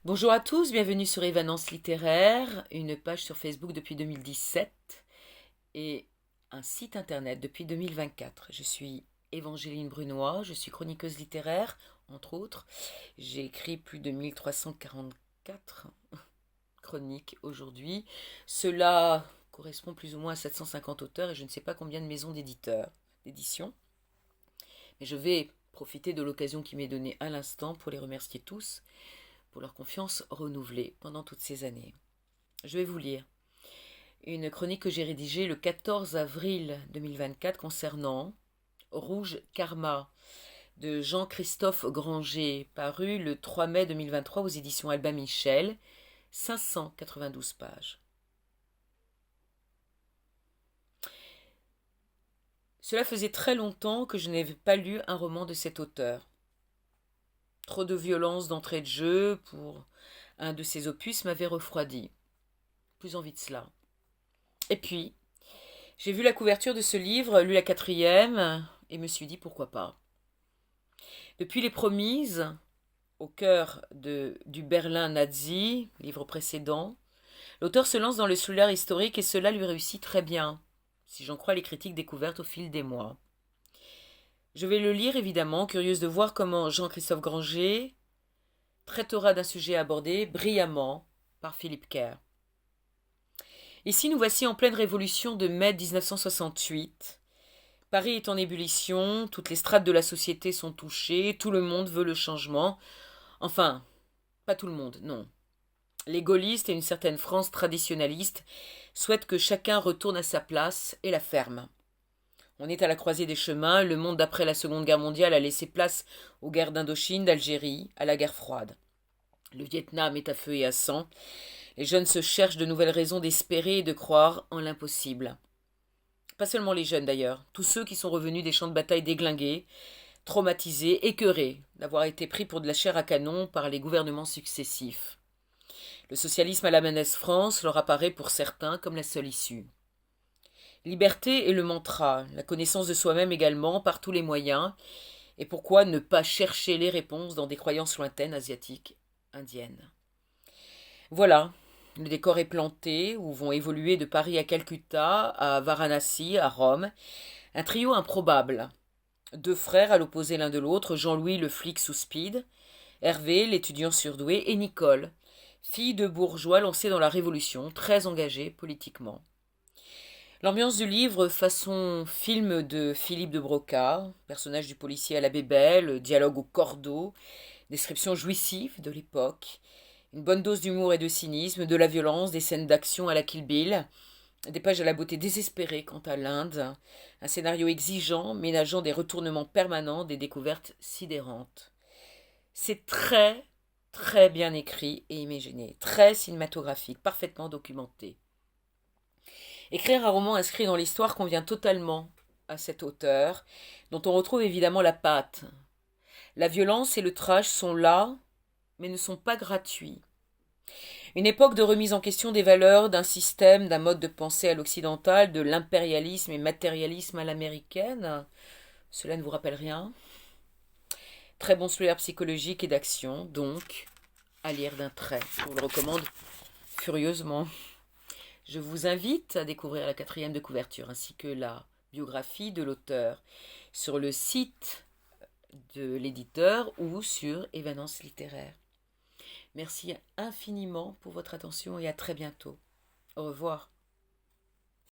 Bonjour à tous, bienvenue sur Évanence littéraire, une page sur Facebook depuis 2017 et un site internet depuis 2024. Je suis Évangéline Brunois, je suis chroniqueuse littéraire, entre autres. J'ai écrit plus de 1344 chroniques aujourd'hui. Cela correspond plus ou moins à 750 auteurs et je ne sais pas combien de maisons d'édition. Mais je vais profiter de l'occasion qui m'est donnée à l'instant pour les remercier tous pour leur confiance renouvelée pendant toutes ces années. Je vais vous lire une chronique que j'ai rédigée le 14 avril 2024 concernant Rouge Karma de Jean-Christophe Granger, paru le 3 mai 2023 aux éditions Albin Michel, 592 pages. Cela faisait très longtemps que je n'avais pas lu un roman de cet auteur. Trop de violence d'entrée de jeu pour un de ses opus m'avait refroidi. Plus envie de cela. Et puis, j'ai vu la couverture de ce livre, lu la quatrième, et me suis dit pourquoi pas. Depuis Les Promises, au cœur du Berlin nazi, livre précédent, l'auteur se lance dans le thriller historique et cela lui réussit très bien, si j'en crois les critiques découvertes au fil des mois. Je vais le lire évidemment, curieuse de voir comment Jean-Christophe Granger traitera d'un sujet abordé brillamment par Philippe Kerr. Ici, nous voici en pleine révolution de mai 1968. Paris est en ébullition, toutes les strates de la société sont touchées, tout le monde veut le changement. Enfin, pas tout le monde, non. Les gaullistes et une certaine France traditionnaliste souhaitent que chacun retourne à sa place et la ferme. On est à la croisée des chemins, le monde d'après la Seconde Guerre mondiale a laissé place aux guerres d'Indochine, d'Algérie, à la guerre froide. Le Vietnam est à feu et à sang. Les jeunes se cherchent de nouvelles raisons d'espérer et de croire en l'impossible. Pas seulement les jeunes d'ailleurs, tous ceux qui sont revenus des champs de bataille déglingués, traumatisés, écœurés d'avoir été pris pour de la chair à canon par les gouvernements successifs. Le socialisme à la menace France leur apparaît pour certains comme la seule issue. Liberté est le mantra, la connaissance de soi-même également par tous les moyens, et pourquoi ne pas chercher les réponses dans des croyances lointaines asiatiques, indiennes. Voilà, le décor est planté, où vont évoluer de Paris à Calcutta, à Varanasi, à Rome, un trio improbable. Deux frères à l'opposé l'un de l'autre, Jean-Louis le flic sous speed, Hervé l'étudiant surdoué et Nicole, fille de bourgeois lancée dans la Révolution, très engagée politiquement. L'ambiance du livre façon film de Philippe de Broca, personnage du policier à la bébelle, dialogue au cordeau, description jouissive de l'époque, une bonne dose d'humour et de cynisme, de la violence, des scènes d'action à la Kill Bill, des pages à la beauté désespérée quant à l'Inde, un scénario exigeant, ménageant des retournements permanents, des découvertes sidérantes. C'est très, très bien écrit et imaginé, très cinématographique, parfaitement documenté. Écrire un roman inscrit dans l'histoire convient totalement à cet auteur, dont on retrouve évidemment la patte. La violence et le trash sont là, mais ne sont pas gratuits. Une époque de remise en question des valeurs, d'un système, d'un mode de pensée à l'occidental, de l'impérialisme et matérialisme à l'américaine. Cela ne vous rappelle rien? Très bon thriller psychologique et d'action, donc, à lire d'un trait. Je vous le recommande furieusement. Je vous invite à découvrir la quatrième de couverture ainsi que la biographie de l'auteur sur le site de l'éditeur ou sur Évanence littéraire. Merci infiniment pour votre attention et à très bientôt. Au revoir.